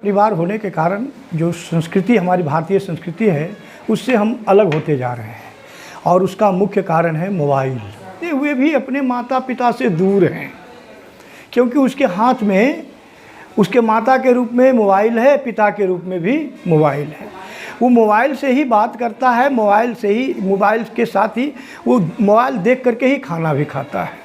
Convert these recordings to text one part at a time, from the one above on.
परिवार होने के कारण जो संस्कृति हमारी भारतीय संस्कृति है उससे हम अलग होते जा रहे हैं और उसका मुख्य कारण है मोबाइल। ये हुए भी अपने माता पिता से दूर हैं क्योंकि उसके हाथ में उसके माता के रूप में मोबाइल है, पिता के रूप में भी मोबाइल है। वो मोबाइल से ही बात करता है, मोबाइल के साथ ही वो मोबाइल देख करके ही खाना भी खाता है।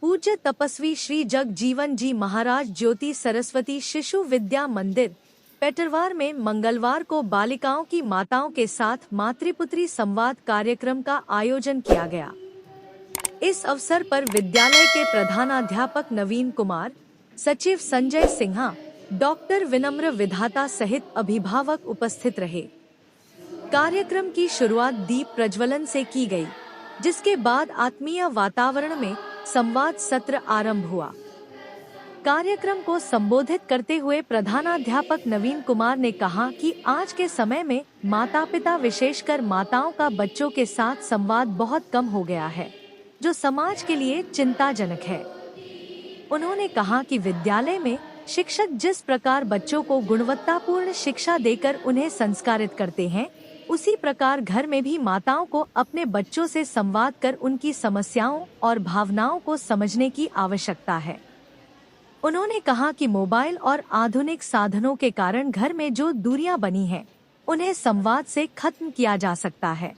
पूज्य तपस्वी श्री जगजीवन जी महाराज ज्योति सरस्वती शिशु विद्या मंदिर पेटरवार में मंगलवार को बालिकाओं की माताओं के साथ मातृपुत्री संवाद कार्यक्रम का आयोजन किया गया। इस अवसर पर विद्यालय के प्रधानाध्यापक नवीन कुमार, सचिव संजय सिन्हा, डॉक्टर विनम्र विधाता सहित अभिभावक उपस्थित रहे। कार्यक्रम की शुरुआत दीप प्रज्वलन से की गई, जिसके बाद आत्मीय वातावरण में संवाद सत्र आरंभ हुआ। कार्यक्रम को संबोधित करते हुए प्रधानाध्यापक नवीन कुमार ने कहा कि आज के समय में माता पिता विशेषकर माताओं का बच्चों के साथ संवाद बहुत कम हो गया है, जो समाज के लिए चिंताजनक है। उन्होंने कहा कि विद्यालय में शिक्षक जिस प्रकार बच्चों को गुणवत्तापूर्ण शिक्षा देकर उन्हें संस्कारित करते हैं, उसी प्रकार घर में भी माताओं को अपने बच्चों से संवाद कर उनकी समस्याओं और भावनाओं को समझने की आवश्यकता है। उन्होंने कहा कि मोबाइल और आधुनिक साधनों के कारण घर में जो दूरियां बनी हैं, उन्हें संवाद से खत्म किया जा सकता है।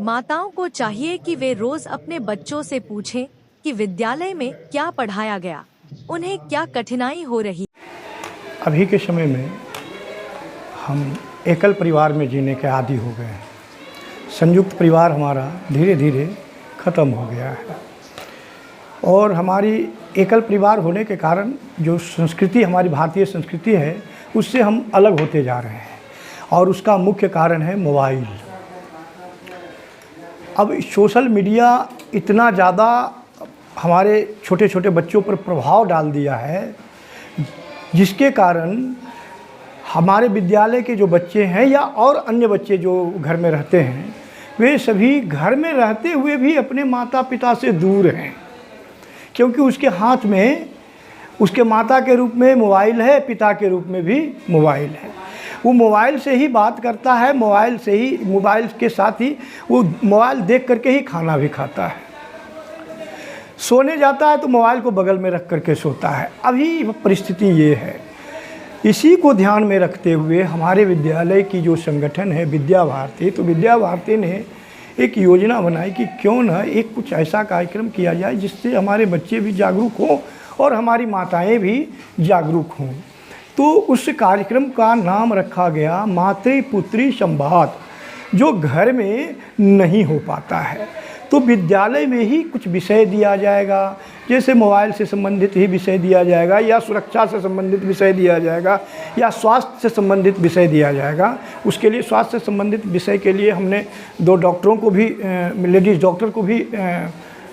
माताओं को चाहिए कि वे रोज अपने बच्चों से पूछें कि विद्यालय में क्या पढ़ाया गया, उन्हें क्या कठिनाई हो रही। अभी के समय में हम एकल परिवार में जीने के आदी हो गए हैं। संयुक्त परिवार हमारा धीरे धीरे ख़त्म हो गया है और हमारी एकल परिवार होने के कारण जो संस्कृति हमारी भारतीय संस्कृति है उससे हम अलग होते जा रहे हैं और उसका मुख्य कारण है मोबाइल। अब सोशल मीडिया इतना ज़्यादा हमारे छोटे छोटे बच्चों पर प्रभाव डाल दिया है, जिसके कारण हमारे विद्यालय के जो बच्चे हैं या और अन्य बच्चे जो घर में रहते हैं, वे सभी घर में रहते हुए भी अपने माता पिता से दूर हैं क्योंकि उसके हाथ में उसके माता के रूप में मोबाइल है, पिता के रूप में भी मोबाइल है। वो मोबाइल से ही बात करता है, मोबाइल के साथ ही वो मोबाइल देख करके ही खाना भी खाता है। सोने जाता है तो मोबाइल को बगल में रख करके सोता है। अभी परिस्थिति ये है। इसी को ध्यान में रखते हुए हमारे विद्यालय की जो संगठन है विद्या भारती, तो विद्या भारती ने एक योजना बनाई कि क्यों न एक कुछ ऐसा कार्यक्रम किया जाए जिससे हमारे बच्चे भी जागरूक हों और हमारी माताएं भी जागरूक हों। तो उस कार्यक्रम का नाम रखा गया मातृपुत्री संवाद, जो घर में नहीं हो पाता है। तो विद्यालय में ही कुछ विषय दिया जाएगा, जैसे मोबाइल से संबंधित ही विषय दिया जाएगा या सुरक्षा से संबंधित विषय दिया जाएगा या स्वास्थ्य से संबंधित विषय दिया जाएगा। उसके लिए स्वास्थ्य से संबंधित विषय के लिए हमने 2 डॉक्टरों को भी, लेडीज़ डॉक्टर को भी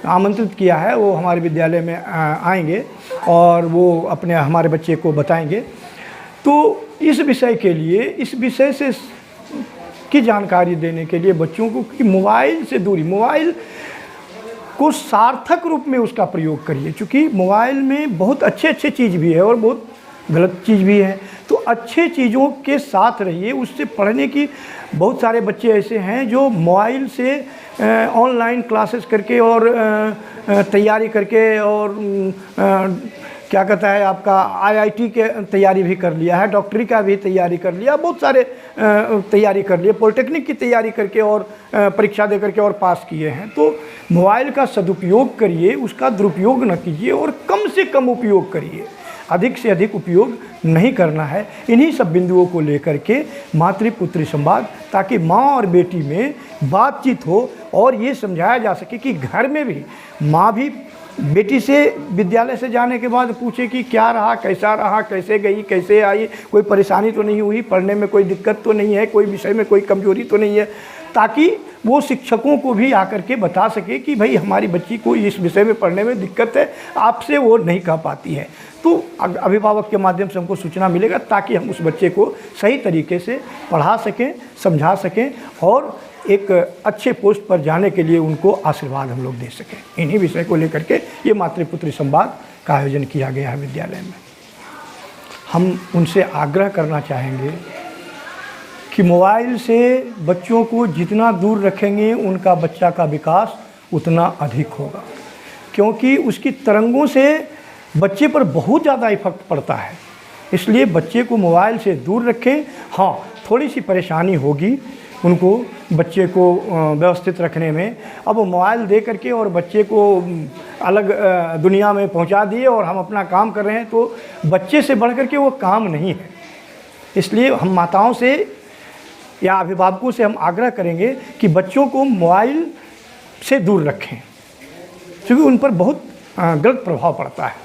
आमंत्रित किया है। वो हमारे विद्यालय में आएंगे और वो हमारे बच्चे को बताएंगे। तो इस विषय के लिए, इस विषय से की जानकारी देने के लिए बच्चों को कि मोबाइल से दूरी, मोबाइल को सार्थक रूप में उसका प्रयोग करिए, क्योंकि मोबाइल में बहुत अच्छे चीज़ भी है और बहुत गलत चीज़ भी है। तो अच्छे चीज़ों के साथ रहिए, उससे पढ़ने की बहुत सारे बच्चे ऐसे हैं जो मोबाइल से ऑनलाइन क्लासेस करके और तैयारी करके और क्या कहता है आपका IIT के तैयारी भी कर लिया है, डॉक्टरी का भी तैयारी कर लिया, बहुत सारे तैयारी कर लिए, पॉलिटेक्निक की तैयारी करके और परीक्षा दे करके और पास किए हैं। तो मोबाइल का सदुपयोग करिए, उसका दुरुपयोग न कीजिए और कम से कम उपयोग करिए, अधिक से अधिक उपयोग नहीं करना है। इन्हीं सब बिंदुओं को लेकर के मातृपुत्री संवाद, ताकि माँ और बेटी में बातचीत हो और ये समझाया जा सके कि घर में भी माँ भी बेटी से विद्यालय से जाने के बाद पूछे कि क्या रहा, कैसा रहा, कैसे गई, कैसे आई, कोई परेशानी तो नहीं हुई, पढ़ने में कोई दिक्कत तो नहीं है, कोई विषय में कोई कमजोरी तो नहीं है। ताकि वो शिक्षकों को भी आकर के बता सके कि भाई हमारी बच्ची को इस विषय में पढ़ने में दिक्कत है, आपसे वो नहीं कह पाती है। तो अभिभावक के माध्यम से हमको सूचना मिलेगा ताकि हम उस बच्चे को सही तरीके से पढ़ा सकें, समझा सकें और एक अच्छे पोस्ट पर जाने के लिए उनको आशीर्वाद हम लोग दे सकें। इन्हीं विषय को लेकर के ये मातृपुत्री संवाद का आयोजन किया गया है विद्यालय में। हम उनसे आग्रह करना चाहेंगे कि मोबाइल से बच्चों को जितना दूर रखेंगे उनका बच्चा का विकास उतना अधिक होगा, क्योंकि उसकी तरंगों से बच्चे पर बहुत ज़्यादा इफेक्ट पड़ता है। इसलिए बच्चे को मोबाइल से दूर रखें। हाँ, थोड़ी सी परेशानी होगी उनको बच्चे को व्यवस्थित रखने में। अब मोबाइल दे करके और बच्चे को अलग दुनिया में पहुंचा दिए और हम अपना काम कर रहे हैं, तो बच्चे से बढ़ कर के वो काम नहीं है। इसलिए हम माताओं से या अभिभावकों से हम आग्रह करेंगे कि बच्चों को मोबाइल से दूर रखें, क्योंकि उन पर बहुत गलत प्रभाव पड़ता है।